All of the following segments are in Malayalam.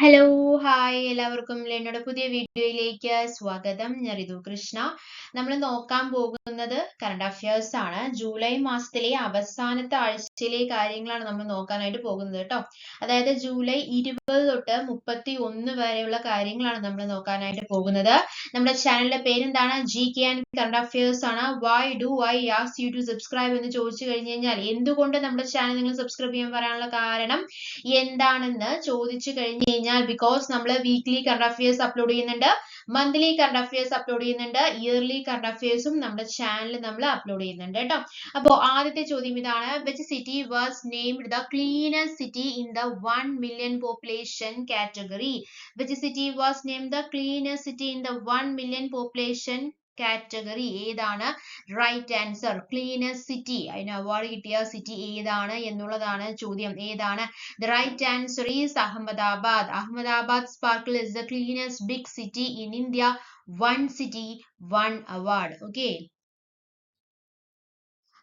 ഹലോ ഹായ് എല്ലാവർക്കും ലെന്നോടെ പുതിയ വീഡിയോയിലേക്ക് സ്വാഗതം. ഞാൻ ഋതു കൃഷ്ണ. നമ്മൾ നോക്കാൻ പോകുന്നത് കറണ്ട് അഫയേഴ്സ് ആണ്. ജൂലൈ മാസത്തിലെ അവസാനത്തെ ആഴ്ചയിലെ കാര്യങ്ങളാണ് നമ്മൾ നോക്കാനായിട്ട് പോകുന്നത് കേട്ടോ. അതായത് ജൂലൈ 20 തൊട്ട് 31 വരെയുള്ള കാര്യങ്ങളാണ് നമ്മൾ നോക്കാനായിട്ട് പോകുന്നത്. നമ്മുടെ ചാനലിന്റെ പേരെന്താണ്? GK ആൻഡ് കറണ്ട് അഫയേഴ്സ് ആണ്. Why do I ask you to subscribe എന്ന് ചോദിച്ചു കഴിഞ്ഞു കഴിഞ്ഞാൽ എന്തുകൊണ്ട് നമ്മുടെ ചാനൽ നിങ്ങൾ സബ്സ്ക്രൈബ് ചെയ്യാൻ പറയാനുള്ള കാരണം എന്താണെന്ന് ചോദിച്ചു കഴിഞ്ഞു കഴിഞ്ഞാൽ ബിക്കോസ് നമ്മൾ വീക്ക്ലി കറണ്ട് അഫയേഴ്സ് അപ്ലോഡ് ചെയ്യുന്നുണ്ട്, മന്ത്ലി കറണ്ട് അഫയേഴ്സ് അപ്ലോഡ് ചെയ്യുന്നുണ്ട്, ഇയർലി കറണ്ട് അഫയേഴ്സും നമ്മുടെ ചാനലിൽ നമ്മൾ അപ്ലോഡ് ചെയ്യുന്നുണ്ട് കേട്ടോ. അപ്പോൾ ആദ്യത്തെ ചോദ്യം ഇതാണ്: which city was named the cleanest city in the 1 million population category? which city was named the cleanest city in the 1 million population category? ഏതാണ് റൈറ്റ് ആൻസർ? ക്ലീനസ്റ്റ് സിറ്റി, അതിന് അവാർഡ് കിട്ടിയ സിറ്റി ഏതാണ് എന്നുള്ളതാണ് ചോദ്യം. ഏതാണ്? The right answer is Ahmedabad. Ahmedabad Sparkle is the cleanest big city in India. One city, one award. Okay.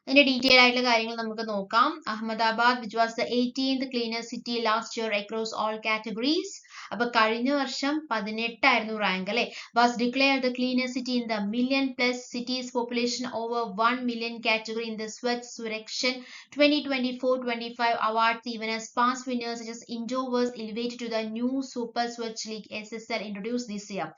അതിന്റെ ഡീറ്റെയിൽ ആയിട്ടുള്ള കാര്യങ്ങൾ നമുക്ക് നോക്കാം. Ahmedabad which was the 18th cleanest city last year across all categories. അപ്പൊ കഴിഞ്ഞ വർഷം 18 ആയിരുന്നു റാങ്ക് അല്ലെ. was declared the cleanest city in the million plus cities population over 1 million category in the Swachh Surakshan 2024-25 awards. Even as past winners such as Indore was elevated to the new Super Swachh League SSL introduced this year.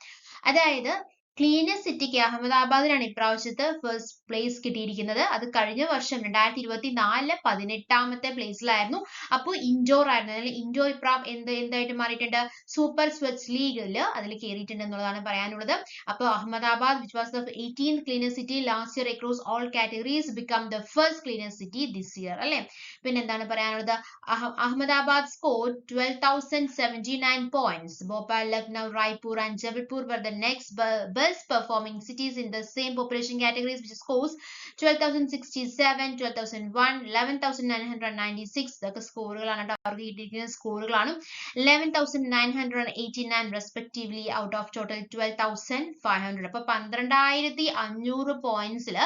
അതായത് ക്ലീനസ്റ്റ് സിറ്റിക്ക് അഹമ്മദാബാദിനാണ് ഇപ്രാവശ്യത്തെ ഫസ്റ്റ് പ്ലേസ് കിട്ടിയിരിക്കുന്നത്. അത് കഴിഞ്ഞ വർഷം 2024 18ാമത്തെ പ്ലേസിലായിരുന്നു. അപ്പോൾ ഇൻഡോർ ആയിരുന്നു. അല്ലെങ്കിൽ ഇൻഡോർ എന്തായിട്ട് മാറിയിട്ടുണ്ട്? സൂപ്പർ സ്വച്ച് ലീഗിൽ അതിൽ കയറിയിട്ടുണ്ട് എന്നുള്ളതാണ് പറയാനുള്ളത്. അപ്പോൾ Ahmedabad which was the 18th cleanest city last year across all categories become the first cleanest city this year അല്ലെ. പിന്നെ എന്താണ് പറയാനുള്ളത്? Ahmedabad scored 12,079 points. Bhopal, Lucknow, Raipur and Jabalpur were the next best performing cities in the same population categories, which scores 12,067, 12,001, 11,996. ഇതൊക്കെ സ്കോറുകളാണ് കേട്ടോ. അവർക്ക് കിട്ടിയിരിക്കുന്ന സ്കോറുകളാണ്. 11,989 respectively out of total 12,500. അപ്പൊ 12,500 പോയിന്റ്സിൽ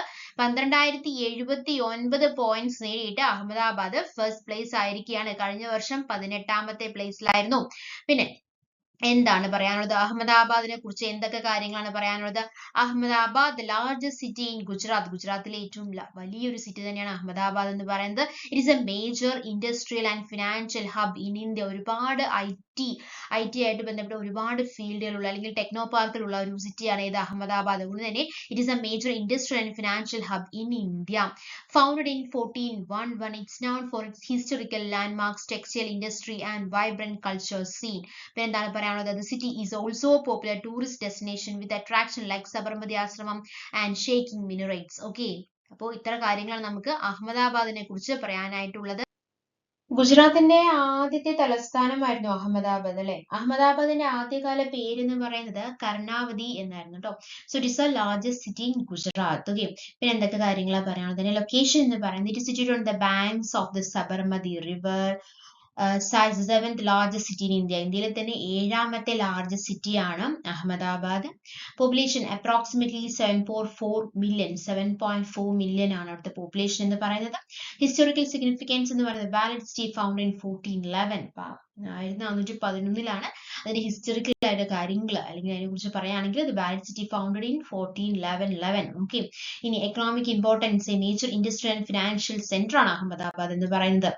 12,079 പോയിന്റ്സ് നേടിയിട്ട് അഹമ്മദാബാദ് ഫസ്റ്റ് പ്ലേസ് ആയിരിക്കുകയാണ്. കഴിഞ്ഞ വർഷം 18ാമത്തെ പ്ലേസിലായിരുന്നു. പിന്നെ എന്താണ് പറയാനുള്ളത്? അഹമ്മദാബാദിനെ കുറിച്ച് എന്തൊക്കെ കാര്യങ്ങളാണ് പറയാനുള്ളത്? Ahmedabad largest city in Gujarat. ഗുജറാത്തിലെ ഏറ്റവും വലിയൊരു സിറ്റി തന്നെയാണ് അഹമ്മദാബാദ് എന്ന് പറയുന്നത്. It is A major industrial and financial hub in India. ഒരുപാട് ഐ ടി ആയിട്ട് ബന്ധപ്പെട്ട ഒരുപാട് ഫീൽഡുകളുള്ള അല്ലെങ്കിൽ ടെക്നോ പാർക്കിലുള്ള ഒരു സിറ്റിയാണ് ഇത് അഹമ്മദാബാദ്. അതുകൊണ്ട് തന്നെ it is A major industrial and financial hub in India. Founded in 1411, it's known for its historical landmarks, textile industry and vibrant culture scene. പിന്നെ എന്താണ് പറയാനുള്ളത്? The city is also a popular tourist destination with attraction like Sabarmati Ashramam and shaking minarets. Okay. അപ്പോൾ ഇത്ര കാര്യങ്ങളാണ് നമുക്ക് അഹമ്മദാബാദിനെ കുറിച്ച് പറയാനായിട്ടുള്ളത്. ഗുജറാത്തിന്റെ ആദ്യത്തെ തലസ്ഥാനമായിരുന്നു അഹമ്മദാബാദ് അല്ലെ. അഹമ്മദാബാദിന്റെ ആദ്യകാല പേര് എന്ന് പറയുന്നത് കർണാവതി എന്നായിരുന്നു കേട്ടോ. So it is a largest city in Gujarat. Okay. പിന്നെ എന്തൊക്കെ കാര്യങ്ങളാണ് പറയാനുള്ളത്? അതിന്റെ ലൊക്കേഷൻ എന്ന് പറയുന്നത് it situated on the banks of the Sabarmati river. Size 7th largest city in India. ഇന്ത്യയിലെ തന്നെ 7ാമത്തെ ലാർജസ്റ്റ് സിറ്റിയാണ് അഹമ്മദാബാദ്. പോപ്പുലേഷൻ അപ്രോക്സിമേറ്റ്ലി 7.4 മില്യൺ ആണ് അവിടുത്തെ പോപ്പുലേഷൻ എന്ന് പറയുന്നത്. ഹിസ്റ്റോറിക്കൽ സിഗ്നിഫിക്കൻസ് എന്ന് പറയുന്നത് വാലിഡ് സിറ്റി ഫൗണ്ട് ഇൻ 1411. 1411 അതിന്റെ ഹിസ്റ്റോറിക്കൽ ആയിട്ട് കാര്യങ്ങൾ അല്ലെങ്കിൽ അതിനെ കുറിച്ച് പറയുകയാണെങ്കിൽ അത് walled city founded in 1411. Okay. ഇനി economic importance, major industrial and financial centre ആണ് അഹമ്മദാബാദ് എന്ന് പറയുന്നത്.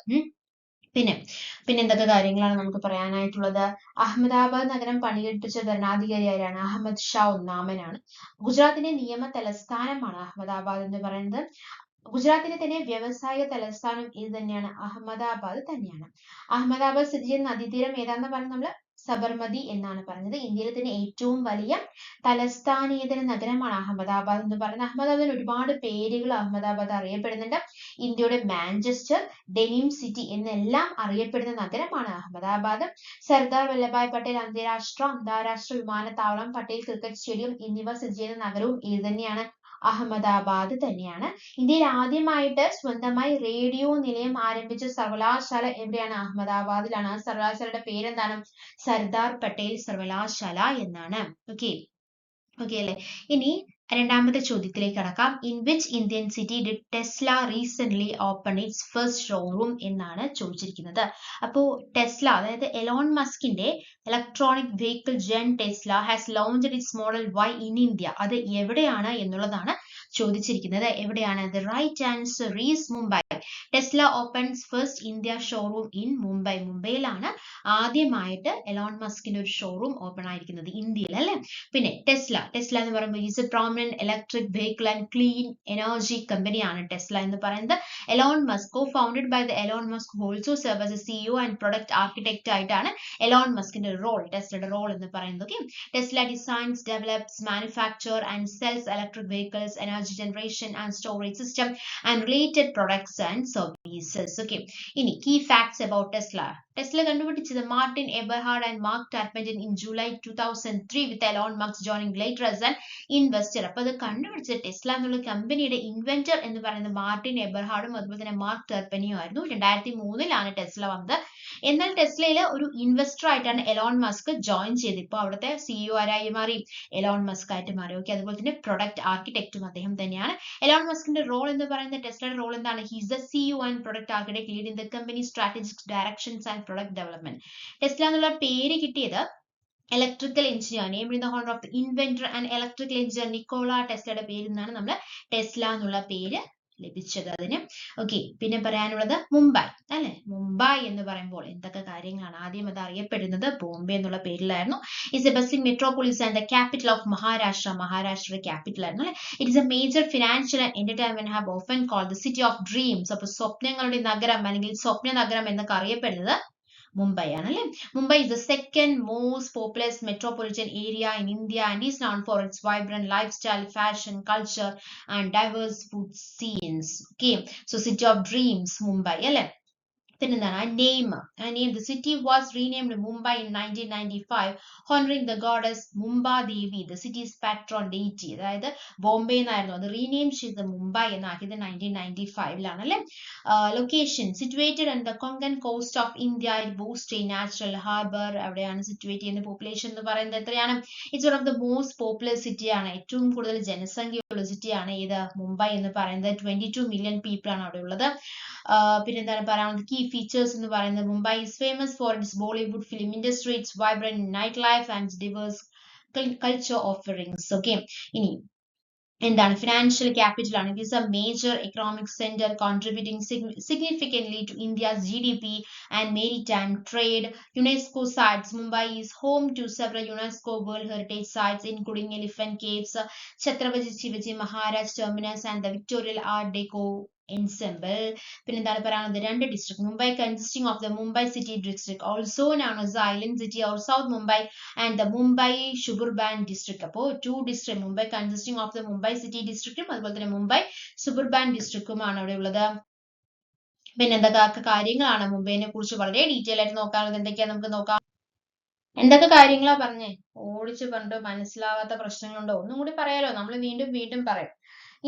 പിന്നെ എന്തൊക്കെ കാര്യങ്ങളാണ് നമുക്ക് പറയാനായിട്ടുള്ളത്? അഹമ്മദാബാദ് നഗരം പണികെട്ടിച്ച ഭരണാധികാരി ആരാണ്? അഹമ്മദ് ഷാ ഒന്നാമനാണ്. ഗുജറാത്തിന്റെ നിയമ തലസ്ഥാനമാണ് അഹമ്മദാബാദ് എന്ന് പറയുന്നത്. ഗുജറാത്തിലെ തന്നെ വ്യവസായ തലസ്ഥാനം ഇത് തന്നെയാണ്, അഹമ്മദാബാദ് തന്നെയാണ്. അഹമ്മദാബാദ് സ്ഥിതി ചെയ്യുന്ന നദീതീരം ഏതാന്ന് പറഞ്ഞ് നമ്മള് സബർമതി എന്നാണ് പറഞ്ഞത്. ഇന്ത്യയിലെ തന്നെ ഏറ്റവും വലിയ തലസ്ഥാനേതര നഗരമാണ് അഹമ്മദാബാദ് എന്ന് പറയുന്നത്. അഹമ്മദാബാദിന് ഒരുപാട് പേരുകൾ അഹമ്മദാബാദ് അറിയപ്പെടുന്നുണ്ട്. ഇന്ത്യയുടെ മാഞ്ചസ്റ്റർ, ഡെനിം സിറ്റി എന്നെല്ലാം അറിയപ്പെടുന്ന നഗരമാണ് അഹമ്മദാബാദ്. സർദാർ വല്ലഭായ് പട്ടേൽ അന്താരാഷ്ട്ര വിമാനത്താവളം, പട്ടേൽ ക്രിക്കറ്റ് സ്റ്റേഡിയം എന്നിവ സ്ഥിതി ചെയ്യുന്ന നഗരവും ഇത് തന്നെയാണ്, അഹമ്മദാബാദ് തന്നെയാണ്. ഇന്ത്യയിൽ ആദ്യമായിട്ട് സ്വന്തമായി റേഡിയോ നിലയം ആരംഭിച്ച സർവകലാശാല എവിടെയാണ്? അഹമ്മദാബാദിലാണ്. ആ സർവകലാശാലയുടെ പേരെന്താണ്? സർദാർ പട്ടേൽ സർവകലാശാല എന്നാണ്. ഓക്കെ അല്ലെ. ഇനി രണ്ടാമത്തെ ചോദ്യത്തിലേക്ക് കടക്കാം. In which Indian city did Tesla recent open its first showroom എന്നാണ് ചോദിച്ചിരിക്കുന്നത്. അപ്പോൾ ടെസ്ല, അതായത് എലോൺ മസ്കിന്റെ electronic vehicle giant Tesla has launched its model Y in India. അത് എവിടെയാണ് എന്നുള്ളതാണ് ചോദിച്ചിരിക്കുന്നത്. എവിടെയാണ്? The right answer is Mumbai. Tesla opens first India showroom in Mumbai. മുംബൈയിലാണ് ആദ്യമായിട്ട് എലോൺ മസ്കിന്റെ ഒരു ഷോറൂം ഓപ്പൺ ആയിരിക്കുന്നത്, ഇന്ത്യയിൽ അല്ലെ. പിന്നെ ടെസ്ല എന്ന് പറയുമ്പോൾ is a prominent electric vehicle and clean energy കമ്പനിയാണ് ടെസ്ല എന്ന് പറയുന്നത്. Elon Musk, co founded by the Elon Musk, also serve as a CEO and product architect ആയിട്ടാണ് എലോൺ മസ്കിന്റെ റോൾ, ടെസ്ലയുടെ റോൾ എന്ന് പറയുന്നത്. Okay, Tesla designs, develops, manufacture and sells electric vehicles, energy generation and storage system and related products and services. Okay, ഇനി key facts about Tesla. Tesla കണ്ടുപിടിച്ചത് Martin Eberhard and mark Tarpenning in July 2003 with Elon Musk joining later as an investor. അപ്പൊ അത് കണ്ടുപിടിച്ചത് ടെസ്ല എന്നുള്ള കമ്പനിയുടെ ഇൻവെന്റർ എന്ന് പറയുന്നത് മാർട്ടിൻ എബർഹാർഡും അതുപോലെ തന്നെ മാർക്ക് ടാർപെനിയും ആയിരുന്നു. 2003 ടെസ്ല വന്നത്. എന്നാൽ ടെസ്ലയിൽ ഒരു ഇൻവെസ്റ്റർ ആയിട്ടാണ് എലോൺ മസ്ക് ജോയിൻ ചെയ്തത്. ഇപ്പോൾ അവിടുത്തെ CEO ആരായി മാറി? എലോൺ മസ്ക് ആയിട്ട് മാറി. ഓക്കെ, അതുപോലെ തന്നെ പ്രൊഡക്റ്റ് ആർക്കിടെക്റ്റും അദ്ദേഹം തന്നെയാണ്. എലോൺ മസ്കിന്റെ റോൾ എന്ന് പറയുന്നത്, ടെസ്ലയുടെ റോൾ എന്താണ്? He's the CEO and product architect leading the company strategic directions and product development. Tesla എന്നുള്ള പേര് കിട്ടിയത് electrical engineer, named in the honour of the inventor and electrical engineer Nikola ടെസ്ലയുടെ പേരിൽ നിന്നാണ് നമ്മൾ ടെസ്ല എന്നുള്ള പേര് ലഭിച്ചത് അതിന്. ഓക്കെ, പിന്നെ പറയാനുള്ളത് മുംബൈ അല്ലെ. മുംബൈ എന്ന് പറയുമ്പോൾ എന്തൊക്കെ കാര്യങ്ങളാണ്? ആദ്യം അത് അറിയപ്പെടുന്നത് ബോംബെ എന്നുള്ള പേരിലായിരുന്നു. It's a bustling metropolis and the capital of Maharashtra. മഹാരാഷ്ട്രയുടെ ക്യാപിറ്റൽ ആയിരുന്നു അല്ലെ. It's a major financial and entertainment hub, often called the city of dreams. അപ്പൊ സ്വപ്നങ്ങളുടെ നഗരം അല്ലെങ്കിൽ സ്വപ്ന നഗരം എന്നൊക്കെ അറിയപ്പെടുന്നത് മുംബൈ ആണല്ലേ. Mumbai is the second most populous metropolitan area in India and is known for its vibrant lifestyle, fashion, culture and diverse food scenes. Okay, so city of dreams, Mumbai അല്ലേ. പിന്നെന്താണ് name? The city was renamed Mumbai in 1995 honoring the goddess Mumba Devi, the city's patron deity. അതായത് ബോംബെ എന്നായിരുന്നു അത് റീനെയിം ചെയ്ത് മുംബൈ എന്നാക്കിയത് 1995 അല്ലേ. Location situated on the Konkan coast of India, it boasts a natural harbor. അവിടെയാണ് സിറ്റുവേറ്റ് ചെയ്യുന്ന. പോപ്പുലേഷൻ എന്ന് പറയുന്നത് എത്രയാണ്? It's one of the most popular city ആണ്, ഏറ്റവും കൂടുതൽ ജനസംഖ്യയുള്ള സിറ്റിയാണ് ഇത് മുംബൈ എന്ന് പറയുന്നത്. 22 million people ആണ് അവിടെ ഉള്ളത്. പിന്നെന്താണ് പറയാനുള്ളത്? കീ ഫീച്ചേഴ്സ് എന്ന് പറയുന്നത് Mumbai is famous for its Bollywood film industry, its vibrant nightlife and its diverse culture offerings. Okay, ഇനി എന്താണ്? ഫിനാൻഷ്യൽ ക്യാപിറ്റൽ ആണ്. It is a major economic center contributing significantly to India's GDP and maritime trade. UNESCO sites. Mumbai is home to several UNESCO World Heritage sites including Elephant Caves, Chhatrapati Shivaji Maharaj Terminus and the Victorian Art Deco ensemble. പിന്നെന്താണ് പറയാനുള്ളത്? 2 district. Mumbai consisting of the Mumbai City District, also known as the Island City or South Mumbai, and the Mumbai Suburban District. അപ്പോൾ 2 district. Mumbai consisting of the Mumbai City District അതുപോലെ തന്നെ Mumbai Suburban Districtമാണ് അവിടെ ഉള്ളത്. പിന്നെ എന്തൊക്കെ കാര്യങ്ങളാണ് മുംബൈനെ കുറിച്ച് വളരെ ഡീറ്റെയിൽ ആയിട്ട് നോക്കാനുള്ളത്? എന്തൊക്കെയാ നമുക്ക് നോക്കാം. എന്തൊക്കെ കാര്യങ്ങളാ പറഞ്ഞേ? ഓടിച്ചു പറഞ്ഞിട്ട് മനസ്സിലാവാത്ത പ്രശ്നങ്ങളുണ്ടോ? ഒന്നും കൂടി പറയാലോ, നമ്മൾ വീണ്ടും പറയാം.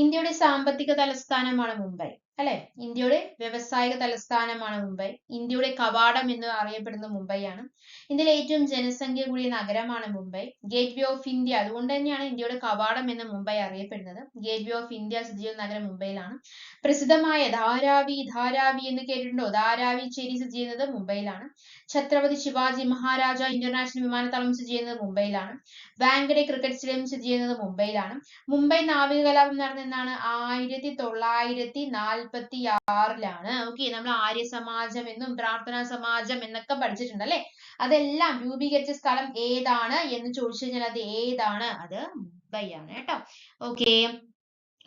ഇന്ത്യയുടെ സാമ്പത്തിക തലസ്ഥാനമാണ് മുംബൈ അല്ലെ. ഇന്ത്യയുടെ വ്യവസായിക തലസ്ഥാനമാണ് മുംബൈ. ഇന്ത്യയുടെ കവാടം എന്ന് അറിയപ്പെടുന്നത് മുംബൈയാണ്. ഇന്ത്യയിലെ ഏറ്റവും ജനസംഖ്യ കൂടിയ നഗരമാണ് Mumbai. Gate way of India, അതുകൊണ്ട് തന്നെയാണ് ഇന്ത്യയുടെ കവാടം എന്ന് മുംബൈ അറിയപ്പെടുന്നത്. ഗേറ്റ് വേ ഓഫ് ഇന്ത്യ സ്ഥിതി ചെയ്യുന്ന നഗരം മുംബൈയിലാണ്. പ്രസിദ്ധമായ ധാരാവി എന്ന് കേട്ടിട്ടുണ്ടോ? ധാരാവി ചേരി സ്ഥിതി ചെയ്യുന്നത് മുംബൈയിലാണ്. ഛത്രപതി ശിവാജി മഹാരാജ ഇന്റർനാഷണൽ വിമാനത്താവളം സ്ഥിതി ചെയ്യുന്നത് മുംബൈയിലാണ്. വാങ്കഡെ ക്രിക്കറ്റ് സ്റ്റേഡിയം സ്ഥിതി ചെയ്യുന്നത് മുംബൈയിലാണ്. മുംബൈ നാവിക കലാപം നടന്നെന്നാണ്? 1946 ഓക്കെ, നമ്മൾ ആര്യ സമാജം എന്നും പ്രാർത്ഥനാ സമാജം എന്നൊക്കെ പഠിച്ചിട്ടുണ്ട് അല്ലെ. അതെല്ലാം രൂപീകരിച്ച സ്ഥലം ഏതാണ് എന്ന് ചോദിച്ചു കഴിഞ്ഞാൽ അത് ഏതാണ്? അത് മുംബൈ ആണ് കേട്ടോ. ഓക്കെ,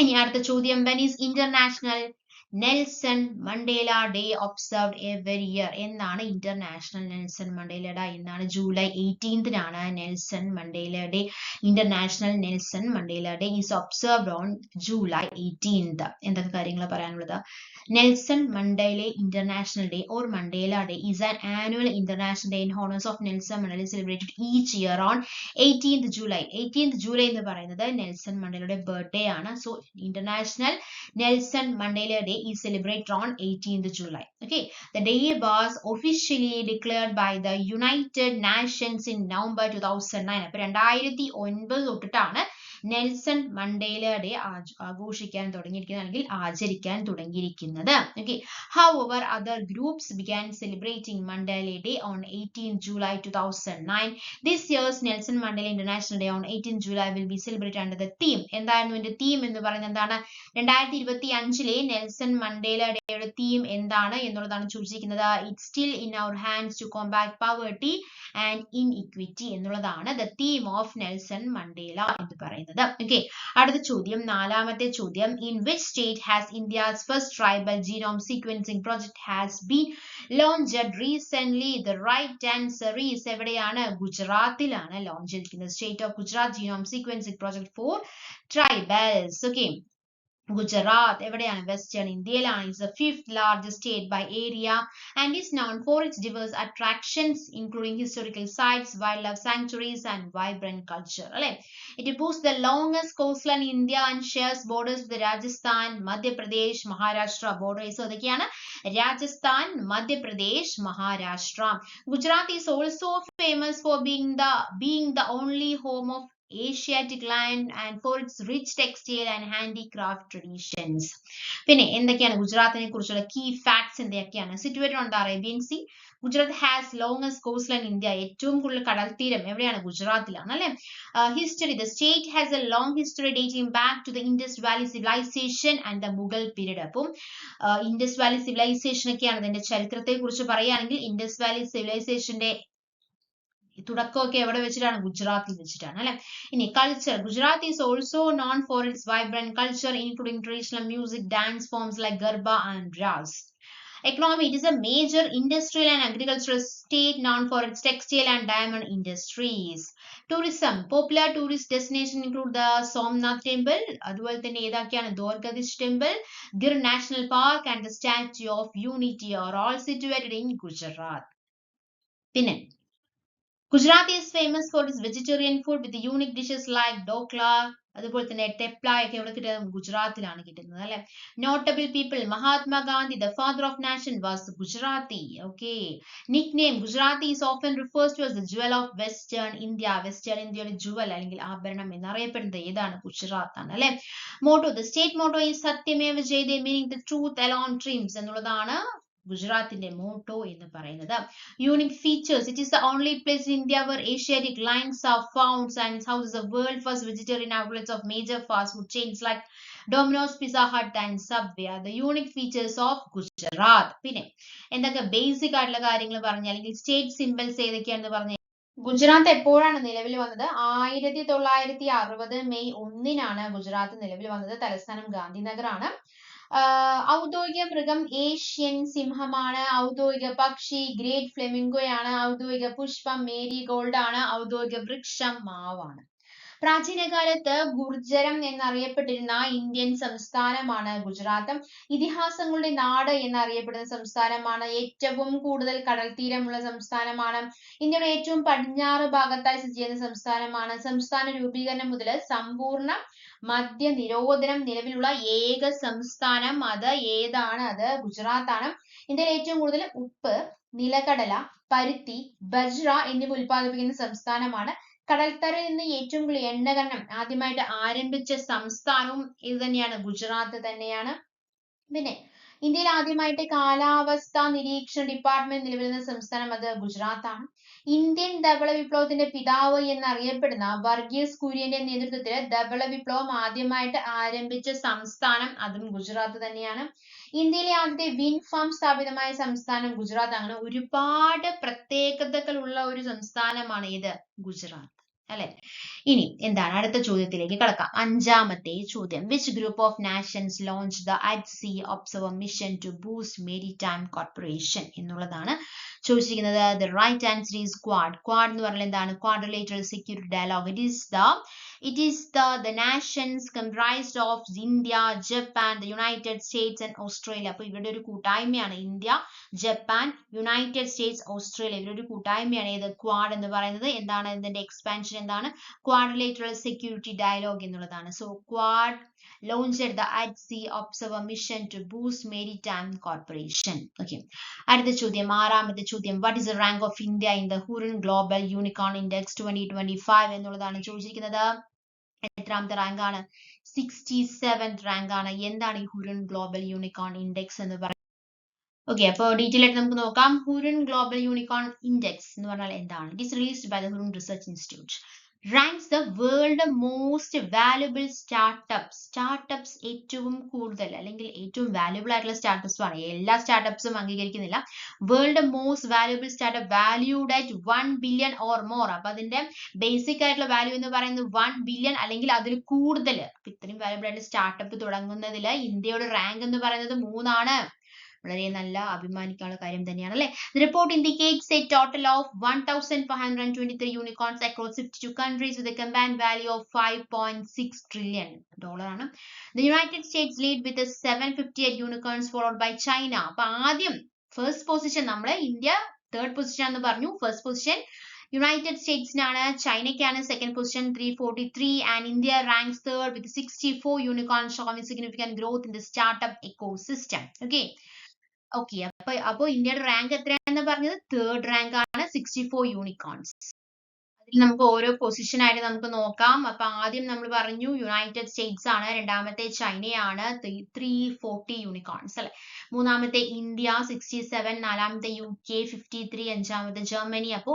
ഇനി അടുത്ത ചോദ്യം. when is International Nelson Mandela day observed every year? എന്നാണ് ഇന്റർനാഷണൽ നെൽസൺ മണ്ടേല ഡേ? എന്നാണ്? July 18th Nelson Mandela day. International Nelson Mandela day is observed on July 18th. എന്തൊക്കെ കാര്യങ്ങളാണ് പറയാനുള്ളത്? Nelson Mandela international day or Mandela day is an annual international day in honors of Nelson Mandela celebrated each year on 18th July. 18th July എന്ന് പറയുന്നത് നെൽസൺ മണ്ടേലയുടെ ബർത്ത്ഡേ ആണ്. So international Nelson Mandela day is celebrated on 18th July. Okay, the day was officially declared by the United Nations in November 2009. അപ്പോൾ 2009 തൊട്ടിട്ടാണ് നെൽസൺ മണ്ടേല ഡേ ആഘോഷിക്കാൻ തുടങ്ങിയിരിക്കുന്നത് അല്ലെങ്കിൽ ആചരിക്കാൻ തുടങ്ങിയിരിക്കുന്നത്. Okay. However, other groups began celebrating Mandela Day on 18 July 2009. This year's Nelson Mandela International Day on 18 July will be celebrated under the theme. എന്തായിരുന്നു ഇതിന്റെ തീം എന്ന് പറയുന്നത്? എന്താണ്? 2025 നെൽസൺ മണ്ടേല ഡേയുടെ തീം എന്താണ് എന്നുള്ളതാണ് ചോദിച്ചിരിക്കുന്നത്. It's still in our hands to combat poverty and inequity എന്നുള്ളതാണ് the theme of Nelson Mandela എന്ന് പറയുന്നത്. Okay. അടുത്ത ചോദ്യം, നാലാമത്തെ ചോദ്യം. In which state has India's first tribal genome sequencing project has been launched recently? The right answer is എവിടെയാണ്? ഗുജറാത്തിലാണ് ലോഞ്ച് ചെയ്തിരിക്കുന്നത്. State of Gujarat genome sequencing project for tribals. Okay. Gujarat എവിടെയാണ്? വെസ്റ്റേൺ ഇന്ത്യയിലാണ്. is the 5th largest state by area and is known for its diverse attractions including historical sites, wildlife sanctuaries and vibrant culture. അല്ലേ? It boasts the longest coastline in India and shares borders with Rajasthan, Madhya Pradesh, Maharashtra borders. അതൊക്കെയാണ് Rajasthan, Madhya Pradesh, Maharashtra. Gujarat is also famous for being the only home of Asiatic land and for its rich textile and handicraft traditions. പിന്നെ എന്തൊക്കെയാണ് ഗുജറാത്തിനെ കുറിച്ചുള്ള കീ ഫാക്ട്സ് എന്തൊക്കെയാണ്? Situated on the Arabian sea. Gujarat has longest coastline India. ഏറ്റവും കൂടുതൽ കടൽ തീരം എവിടെയാണ്? ഗുജറാത്തിലാണ് അല്ലെ? History. The state has a long history dating back to the Indus valley civilisation and the Mughal period. അപ്പം ഇൻഡസ് വാലി സിവിലൈസേഷൻ ഒക്കെയാണ് ഇതിന്റെ ചരിത്രത്തെ കുറിച്ച് പറയുകയാണെങ്കിൽ ഇൻഡസ് വാലി സിവിലൈസേഷന്റെ തുടക്കമൊക്കെ എവിടെ വെച്ചിട്ടാണ്? ഗുജറാത്തിൽ വെച്ചിട്ടാണ് അല്ലെ? ഇനി culture. Gujarat is also known for its vibrant culture including traditional music, dance forms like garba and raas. Economy. It is a major industrial and agricultural state known for its textile and diamond industries. Tourism. Popular tourist destinations include the Somnath Temple, അതുപോലെ തന്നെ ഏതൊക്കെയാണ്? Dwarkadish Temple, Gir National Park and the Statue of Unity are all situated in Gujarat. പിന്നെ Gujarat is famous for its vegetarian food with unique dishes like dokla, അതുപോലെ തന്നെ ടെപ്ല ഒക്കെ എവിടെ കിട്ടുന്നത്? ഗുജറാത്തിലാണ് കിട്ടുന്നത് അല്ലെ? Notable people. Mahatma Gandhi, the father of nation, was Gujarati. Okay. Nickname. Gujarati is often refers to as the jewel of Western India. Western ഇന്ത്യയുടെ ജുവൽ അല്ലെങ്കിൽ ആഭരണം എന്നറിയപ്പെടുന്നത് ഏതാണ്? ഗുജറാത്ത് ആണ് അല്ലെ? Motto. The state motto is Satyameva Jayate, meaning the truth alone triumphs എന്നുള്ളതാണ് ഗുജറാത്തിന്റെ മോട്ടോ എന്ന് പറയുന്നത്. Unique features. It is the only place in India where Asiatic lions are found and it houses the world first vegetarian outlets of major fast food chains like Domino's, Pizza Hut and Subway are the unique features of Gujarat. പിന്നെ എന്തൊക്കെ ബേസിക് ആയിട്ടുള്ള കാര്യങ്ങൾ പറഞ്ഞാൽ അല്ലെങ്കിൽ സ്റ്റേറ്റ് സിംബൽസ് ഏതൊക്കെയാണെന്ന് പറഞ്ഞാൽ ഗുജറാത്ത് എപ്പോഴാണ് നിലവിൽ വന്നത്? 1960 മെയ് 1-നാണ് ഗുജറാത്ത് നിലവിൽ വന്നത്. തലസ്ഥാനം ഗാന്ധിനഗർ ആണ്. ഔദ്യോഗിക മൃഗം ഏഷ്യൻ സിംഹമാണ്. ഔദ്യോഗിക പക്ഷി ഗ്രേറ്റ് ഫ്ലെമിംഗോയാണ്. ഔദ്യോഗിക പുഷ്പം മേരി ഗോൾഡ് ആണ്. ഔദ്യോഗിക വൃക്ഷം മാവാണ്. പ്രാചീന കാലത്ത് ഗുർജരം എന്നറിയപ്പെട്ടിരുന്ന ഇന്ത്യൻ സംസ്ഥാനമാണ് ഗുജറാത്ത്. ഇതിഹാസങ്ങളുടെ നാട് എന്നറിയപ്പെടുന്ന സംസ്ഥാനമാണ്. ഏറ്റവും കൂടുതൽ കടൽ തീരമുള്ള സംസ്ഥാനമാണ്. ഇന്ത്യയുടെ ഏറ്റവും പടിഞ്ഞാറ് ഭാഗത്തായി സ്ഥിതി ചെയ്യുന്ന സംസ്ഥാനമാണ്. സംസ്ഥാന രൂപീകരണം മുതൽ സമ്പൂർണ്ണ മദ്യ നിരോധനം നിലവിലുള്ള ഏക സംസ്ഥാനം അത് ഏതാണ്? അത് ഗുജറാത്ത് ആണ്. ഇന്ത്യയിൽ ഏറ്റവും കൂടുതൽ ഉപ്പ്, നിലക്കടല, പരുത്തി, ബജ്ര എന്നിവ ഉൽപ്പാദിപ്പിക്കുന്ന സംസ്ഥാനമാണ്. കടൽത്തറയിൽ നിന്ന് ഏറ്റവും കൂടുതൽ എണ്ണ ഖനനം ആദ്യമായിട്ട് ആരംഭിച്ച സംസ്ഥാനവും ഇത് തന്നെയാണ്, ഗുജറാത്ത് തന്നെയാണ്. പിന്നെ ഇന്ത്യയിൽ ആദ്യമായിട്ട് കാലാവസ്ഥാ നിരീക്ഷണ ഡിപ്പാർട്ട്മെന്റ് നിലവിൽ വന്ന സംസ്ഥാനം അത് ഗുജറാത്ത് ആണ്. ഇന്ത്യൻ ധവള വിപ്ലവത്തിന്റെ പിതാവ് എന്നറിയപ്പെടുന്ന വർഗീസ് കുര്യന്റെ നേതൃത്വത്തിൽ ധവള വിപ്ലവം ആദ്യമായിട്ട് ആരംഭിച്ച സംസ്ഥാനം അതും ഗുജറാത്ത് തന്നെയാണ്. ഇന്ത്യയിലെ ആദ്യത്തെ വിൻഡ് ഫാം സ്ഥാപിതമായ സംസ്ഥാനം ഗുജറാത്ത്. അങ്ങനെ ഒരുപാട് പ്രത്യേകതകളുള്ള ഒരു സംസ്ഥാനമാണ് ഇത് ഗുജറാത്ത് അല്ലെ. ഇനി എന്താണ് അടുത്ത ചോദ്യത്തിലേക്ക് കടക്കാം. അഞ്ചാമത്തെ ചോദ്യം. Which group of nations launch the at sea observer mission to boost maritime corporation എന്നുള്ളതാണ് ചോദിച്ചിരിക്കുന്നത്. The right answer is Quad. Quad എന്ന് പറഞ്ഞാൽ എന്താണ്? Quadrilateral security dialogue. It is the nations comprised of India, Japan, the United States and Australia. അപ്പോൾ ഇവരുടെ ഒരു കൂട്ടായ്മയാണ് India, Japan, United States, Australia. ഇവരുടെ ഒരു കൂട്ടായ്മയാണ് ഇത് ക്വാഡ് എന്ന് പറയുന്നത്. എന്താണ് ഇതിന്റെ എക്സ്പാൻഷൻ? എന്താണ്? ക്വാഡ്രിലേറ്ററൽ സെക്യൂരിറ്റി ഡയലോഗ് എന്നുള്ളതാണ്. So quad launched the at sea observer mission to boost maritime cooperation. Okay. അടുത്ത ചോദ്യം, ആറാമത്തെ ചോദ്യം. What is the rank of India in the Hurun Global Unicorn Index 2025 എന്നുള്ളതാണ് ചോദിച്ചിരിക്കുന്നത്. എത്രാമത്തെ റാങ്ക് ആണ്? 67th റാങ്ക് ആണ്. എന്താണ് ഈ ഹുരുൺ ഗ്ലോബൽ യൂണിക്കോൺ ഇൻഡെക്സ് എന്ന് പറയുന്നത്? ഓക്കെ, അപ്പോൾ ഡീറ്റെയിൽ ആയിട്ട് നമുക്ക് നോക്കാം. ഹുരുൺ ഗ്ലോബൽ യൂണിക്കോൺ ഇൻഡെക്സ് എന്ന് പറഞ്ഞാൽ എന്താണ്? It is released by the Hurun research institute. Ranks the world most valuable startups ഏറ്റവും കൂടുതൽ അല്ലെങ്കിൽ ഏറ്റവും വാല്യുബിൾ ആയിട്ടുള്ള സ്റ്റാർട്ടപ്സ് ആണ്. എല്ലാ സ്റ്റാർട്ടപ്സും അംഗീകരിക്കുന്നില്ല. World most valuable startup valued at 1 billion or more. അപ്പൊ അതിന്റെ ബേസിക് ആയിട്ടുള്ള വാല്യൂ എന്ന് പറയുന്നത് 1 ബില്യൺ അല്ലെങ്കിൽ അതിൽ കൂടുതൽ. അപ്പൊ ഇത്രയും വാല്യുബിൾ ആയിട്ട് സ്റ്റാർട്ടപ്പ് തുടങ്ങുന്നതിൽ ഇന്ത്യയുടെ റാങ്ക് എന്ന് പറയുന്നത് 3 വളരെ നല്ല അഭിമാനിക്കാനുള്ള കാര്യം തന്നെയാണ് അല്ലേ? The report indicates a total of 1,523 unicorns across 52 countries with a combined value of $5.6 trillion ആണ്. The United States lead with 758 unicorns followed by China. അപ്പൊ ആദ്യം ഫസ്റ്റ് പൊസിഷൻ നമ്മൾ ഇന്ത്യ തേർഡ് പൊസിഷൻ എന്ന് പറഞ്ഞു. ഫസ്റ്റ് പൊസിഷൻ യുണൈറ്റഡ് സ്റ്റേറ്റ്സിനാണ്, ചൈനയ്ക്കാണ് second position 343 and India ranks third with 64 unicorns showing significant growth in the startup ecosystem. Okay, അപ്പൊ ഇന്ത്യയുടെ റാങ്ക് എത്രയാണെന്ന് പറഞ്ഞത്? തേർഡ് റാങ്ക് ആണ്, 64 യൂണിക്കോൺസ്. അതിൽ നമുക്ക് ഓരോ പൊസിഷൻ ആയിട്ട് നമുക്ക് നോക്കാം. അപ്പൊ ആദ്യം നമ്മൾ പറഞ്ഞു യുണൈറ്റഡ് സ്റ്റേറ്റ്സ് ആണ്, രണ്ടാമത്തെ ചൈനയാണ് 340 യൂണിക്കോൺസ് അല്ലെ, മൂന്നാമത്തെ ഇന്ത്യ 67, നാലാമത്തെ UK 53, അഞ്ചാമത്തെ ജർമ്മനി. അപ്പോ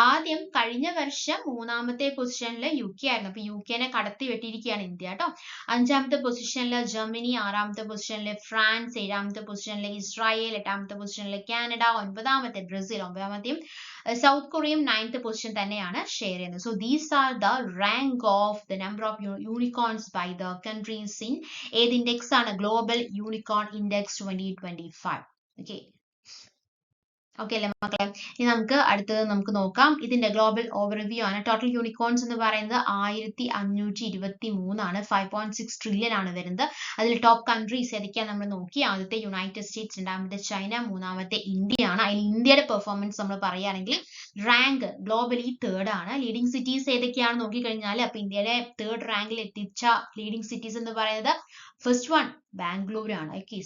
ആദ്യം കഴിഞ്ഞ വർഷം മൂന്നാമത്തെ പൊസിഷനിൽ UK ആയിരുന്നു. അപ്പൊ UKനെ കടത്തി വെട്ടിയിരിക്കുകയാണ് ഇന്ത്യ കേട്ടോ. അഞ്ചാമത്തെ പൊസിഷനിൽ ജർമ്മനി, ആറാമത്തെ പൊസിഷനിൽ ഫ്രാൻസ്, ഏഴാമത്തെ പൊസിഷനിൽ ഇസ്രായേൽ, എട്ടാമത്തെ പൊസിഷനിൽ കാനഡ, ഒൻപതാമത്തെ ബ്രസീൽ, ഒമ്പതാമത്തെയും സൗത്ത് കൊറിയയും 9th പൊസിഷൻ തന്നെയാണ് ഷെയർ ചെയ്യുന്നത്. So these are the rank of the number of unicorns by the countries in ഏത് ഇൻഡെക്സ് ആണ്? Global unicorn index 2025. ഓക്കെ അല്ലേ മക്കളെ? ഇനി നമുക്ക് അടുത്തത് നമുക്ക് നോക്കാം. ഇതിന്റെ ഗ്ലോബൽ ഓവർവ്യൂ ആണ്. ടോട്ടൽ യൂണിക്കോൺസ് എന്ന് പറയുന്നത് 1523 ആണ്. 5.6 ട്രില്യൺ ആണ് വരുന്നത്. അതിൽ ടോപ്പ് കൺട്രീസ് ഏതൊക്കെയാണ് നമ്മൾ നോക്കി. ആദ്യത്തെ യുണൈറ്റഡ് സ്റ്റേറ്റ്സ്, രണ്ടാമത്തെ ചൈന, മൂന്നാമത്തെ ഇന്ത്യ ആണ്. അതിൽ ഇന്ത്യയുടെ പെർഫോമൻസ് നമ്മൾ പറയുകയാണെങ്കിൽ റാങ്ക് ഗ്ലോബലി തേർഡ് ആണ്. ലീഡിംഗ് സിറ്റീസ് ഏതൊക്കെയാണ് നോക്കിക്കഴിഞ്ഞാൽ, അപ്പൊ ഇന്ത്യയിലെ തേർഡ് റാങ്കിൽ എത്തിച്ച ലീഡിംഗ് സിറ്റീസ് എന്ന് പറയുന്നത് ഫസ്റ്റ് വൺ ബാംഗ്ലൂർ ആണ്. Okay,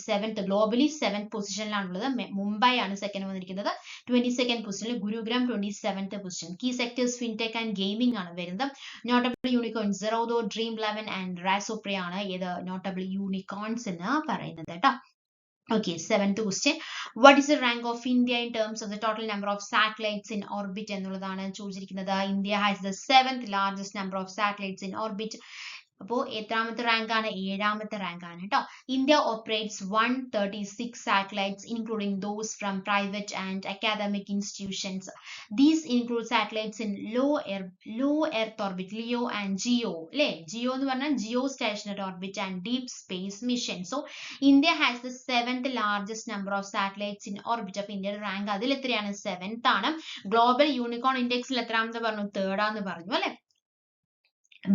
globally 7th പൊസിഷനിലാണുള്ളത്. മുംബൈ ആണ് സെക്കൻഡ് വന്നിരിക്കുന്നത്. 22nd പൊസിഷനിൽ Gurugram 27th position. Key sectors fintech and gaming ആണ് വരുന്നത്. Notable unicorns Zerodha, Dream11 and Razorpay ആണ് ഏത് നോട്ടബിൾ യൂണിക്കോൺസ് എന്ന് പറയുന്നത് കേട്ടോ. Okay, 7th question. What is the rank of India in terms of the total number of satellites in orbit എന്നുള്ളതാണ് ചോദിച്ചിരിക്കുന്നത്. India has the 7th largest number of satellites in orbit. അപ്പോൾ എത്രാമത്തെ റാങ്ക് ആണ്? 7ാമത്തെ റാങ്ക് ആണ് കേട്ടോ. India operates 136 satellites including those from private and academic institutions. These include satellites in low earth orbit, LEO and GEO. അല്ലേ, GEO എന്ന് പറഞ്ഞാൽ geostationary orbit and deep space mission. So India has the 7th largest number of satellites in orbit. അപ്പോൾ ഇന്ത്യയുടെ റാങ്ക് അതിൽ എത്രയാണ്? 7th ആണ്. ഗ്ലോബൽ യൂണിക്കോൺ ഇൻഡെക്സിൽ എത്രാമത്തെ പറഞ്ഞു? തേർഡ് ആണെന്ന് പറഞ്ഞു അല്ലെ.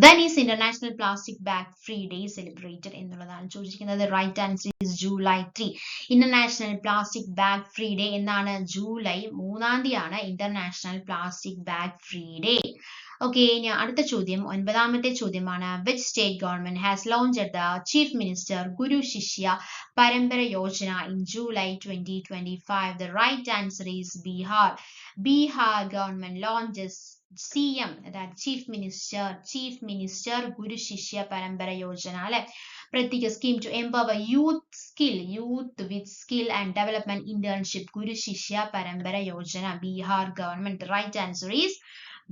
When is International Plastic Bag Free Day celebrated എന്നുള്ളതാണ് ചോദിച്ചിരിക്കുന്നത്. Right answer is July 3. International plastic bag free day എന്നാണ് ജൂലൈ 3-ാം തീയതിയാണ് international plastic bag free day. Okay, ഇനി അടുത്ത ചോദ്യം 9ാമത്തെ ചോദ്യമാണ്. Which state government has launched the Chief Minister Guru Shishya Parampara Yojana in July 2025? The right answer is Bihar. Bihar government launches CM, that Chief Minister Guru Shishya Parampara Yojana അല്ലെ, പ്രത്യേക scheme to empower youth with skill and development internship. Guru Shishya Parampara Yojana, Bihar government. The right answer is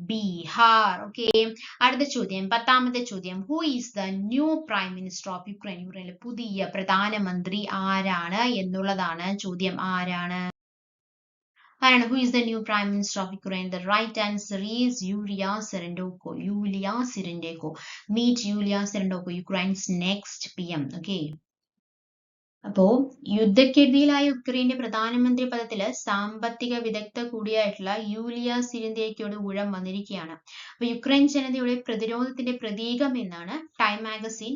Bihar. Okay, അടുത്ത ചോദ്യം 10ാമത്തെ ചോദ്യം. Who is the new Prime Minister of Ukraine? യുക്രൈനിലെ പുതിയ പ്രധാനമന്ത്രി ആരാണ് എന്നുള്ളതാണ് ചോദ്യം. ആരാണ്? Who is the new Prime Minister of Ukraine? The right answer is Yulia Serendenko. Meet Yulia Serendenko, Ukraine's next PM. Okay. അപ്പോ യുദ്ധക്കെടുതിയിലായ യുക്രൈന്റെ പ്രധാനമന്ത്രി പദത്തില് സാമ്പത്തിക വിദഗ്ധ കൂടിയായിട്ടുള്ള യൂലിയ സിറിന്ദേക്കോട് ഊഴം വന്നിരിക്കുകയാണ്. അപ്പൊ യുക്രൈൻ ജനതയുടെ പ്രതിരോധത്തിന്റെ പ്രതീകം എന്നാണ് ടൈം മാഗസിൻ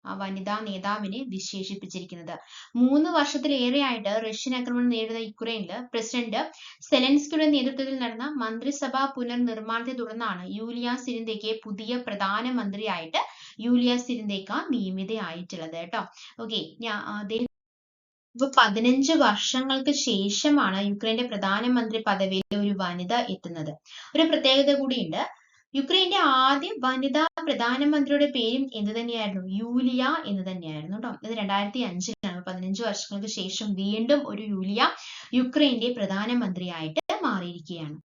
ആ വനിതാ നേതാവിനെ വിശേഷിപ്പിച്ചിരിക്കുന്നത്. 3 വർഷത്തിലേറെയായിട്ട് റഷ്യൻ ആക്രമണം നേരിടുന്ന യുക്രൈനില് പ്രസിഡന്റ് സെലൻസ്കിയുടെ നേതൃത്വത്തിൽ നടന്ന മന്ത്രിസഭാ പുനർനിർമ്മാണത്തെ തുടർന്നാണ് യൂലിയ സിറിന്ദേക്കയെ പുതിയ പ്രധാനമന്ത്രിയായിട്ട് യൂലിയ സിറിന്ദേക്ക നിയമിതയായിട്ടുള്ളത് കേട്ടോ. ഓക്കെ, ഇപ്പൊ 15 വർഷങ്ങൾക്ക് ശേഷമാണ് യുക്രൈന്റെ പ്രധാനമന്ത്രി പദവിയിൽ ഒരു വനിത എത്തുന്നത്. ഒരു പ്രത്യേകത കൂടിയുണ്ട്. യുക്രൈന്റെ ആദ്യ വനിതാ പ്രധാനമന്ത്രിയുടെ പേരും എന്ത് തന്നെയായിരുന്നു? യൂലിയ എന്ന് തന്നെയായിരുന്നു കേട്ടോ. ഇത് 2005-ലാണ്. 15 വർഷങ്ങൾക്ക് ശേഷം വീണ്ടും ഒരു യൂലിയ യുക്രൈന്റെ പ്രധാനമന്ത്രിയായിട്ട് മാറിയിരിക്കുകയാണ്.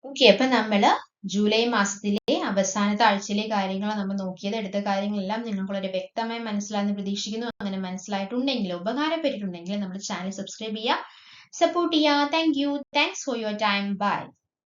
ഓക്കെ, അപ്പൊ നമ്മള് ജൂലൈ മാസത്തിലെ അവസാനത്തെ ആഴ്ചയിലെ കാര്യങ്ങളാണ് നമ്മൾ നോക്കിയത്. എടുത്ത കാര്യങ്ങളെല്ലാം നിങ്ങൾക്ക് വളരെ വ്യക്തമായി മനസ്സിലായെന്ന് പ്രതീക്ഷിക്കുന്നു. അങ്ങനെ മനസ്സിലായിട്ടുണ്ടെങ്കിൽ, ഉപകാരപ്പെട്ടിട്ടുണ്ടെങ്കിൽ നമ്മുടെ ചാനൽ സബ്സ്ക്രൈബ് ചെയ്യുക, സപ്പോർട്ട് ചെയ്യുക. Thank you. Thanks for your time. By.